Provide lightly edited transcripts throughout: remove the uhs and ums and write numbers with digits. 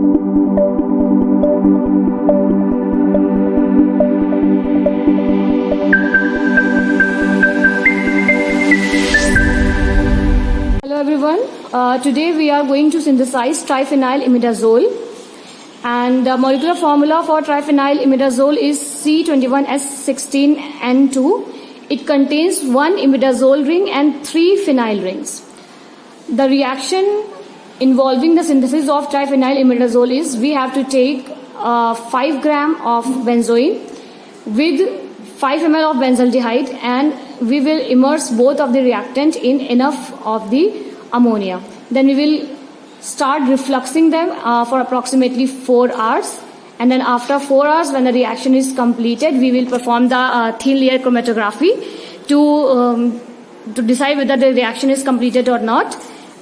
Hello everyone. Today we are going to synthesize triphenyl imidazole, and the molecular formula for triphenyl imidazole is C21S16N2. It contains 1 imidazole ring and 3 phenyl rings. The reaction involving the synthesis of triphenyl imidazole is we have to take 5 gram of benzoin with 5 ml of benzaldehyde, and we will immerse both of the reactant in enough of the ammonia. Then we will start refluxing them for approximately 4 hours, and then after 4 hours, when the reaction is completed, we will perform the thin layer chromatography to decide whether the reaction is completed or not.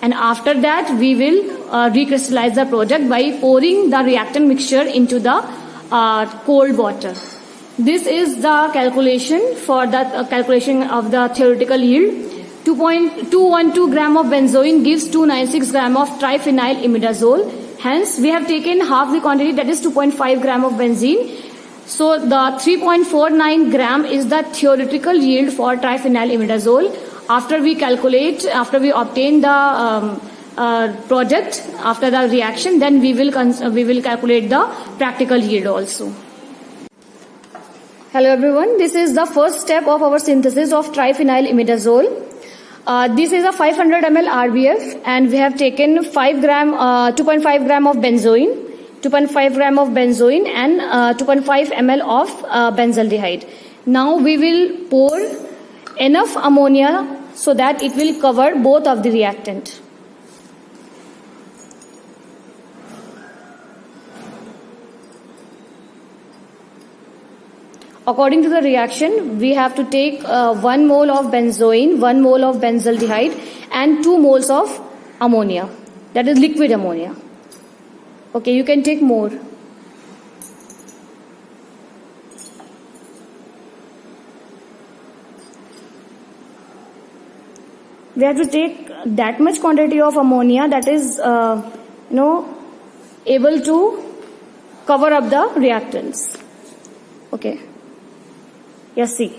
And after that, we will recrystallize the product by pouring the reactant mixture into the cold water. This is the calculation for the calculation of the theoretical yield. 2.212 gram of benzoin gives 296 gram of triphenyl imidazole. Hence, we have taken half the quantity, that is 2.5 gram of benzene. So, the 3.49 gram is the theoretical yield for triphenyl imidazole. After we calculate, after we obtain the product, after the reaction, then we will calculate the practical yield also. Hello everyone, this is the first step of our synthesis of triphenyl imidazole. This is a 500 ml RBF, and we have taken 2.5 gram of benzoin, 2.5 gram of benzoin and 2.5 ml of benzaldehyde. Now we will pour enough ammonia so that it will cover both of the reactant. According to the reaction, we have to take 1 mole of benzoin, 1 mole of benzaldehyde and 2 moles of ammonia, that is liquid ammonia. Okay, you can take more. We have to take that much quantity of ammonia that is able to cover up the reactants. Okay. Yes, see.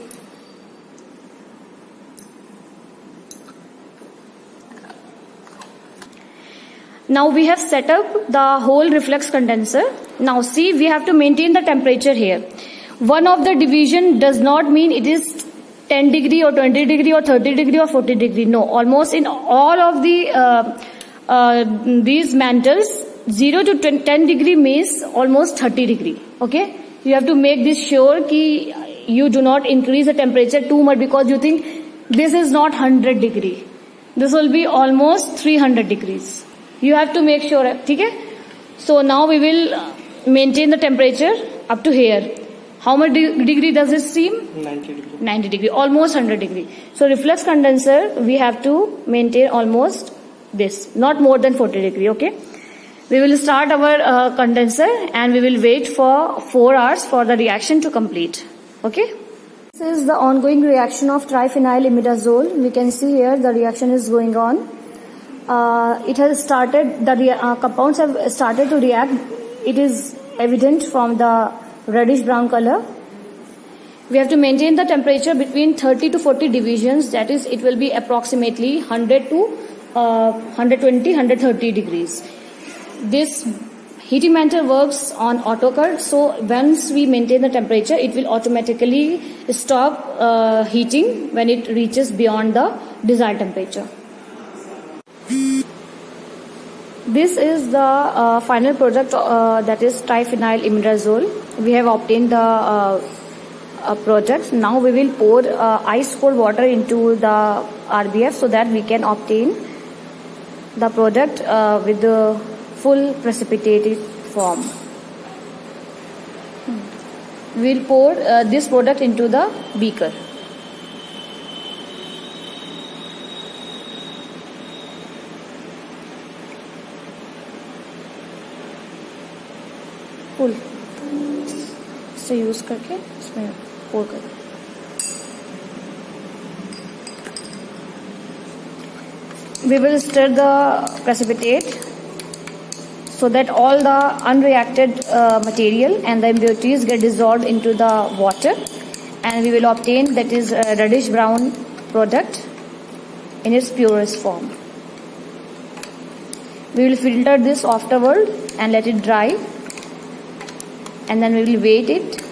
Now we have set up the whole reflux condenser. Now see, we have to maintain the temperature here. One of the division does not mean it is 10 degree or 20 degree or 30 degree or 40 degree. No, almost in all of the these mantles, 0 to 10 degree means almost 30 degree. Okay, you have to make this sure ki you do not increase the temperature too much, because you think this is not 100 degree. This will be almost 300 degrees. You have to make sure. Okay? So now we will maintain the temperature up to here. How much degree does it seem? 90 degree. 90 degree, almost 100 degree. So reflux condenser, we have to maintain almost this, not more than 40 degree. Okay? We will start our condenser, and we will wait for 4 hours for the reaction to complete. Okay? This is the ongoing reaction of triphenyl imidazole. We can see here the reaction is going on. It has started, the compounds have started to react. It is evident from the reddish brown color. We have to maintain the temperature between 30 to 40 divisions, that is, it will be approximately 100 to 120, 130 degrees. This heating mantle works on auto cut, so once we maintain the temperature, it will automatically stop heating when it reaches beyond the desired temperature. This is the final product, that is triphenyl imidazole. We have obtained the product. Now we will pour ice cold water into the RBF so that we can obtain the product with the full precipitated form. We will pour this product into the beaker. Full से use करके इसमें पोर कर. We will stir the precipitate so that all the unreacted material and the impurities get dissolved into the water, and we will obtain that is a reddish brown product in its purest form. We will filter this afterward and let it dry, and then we will weight it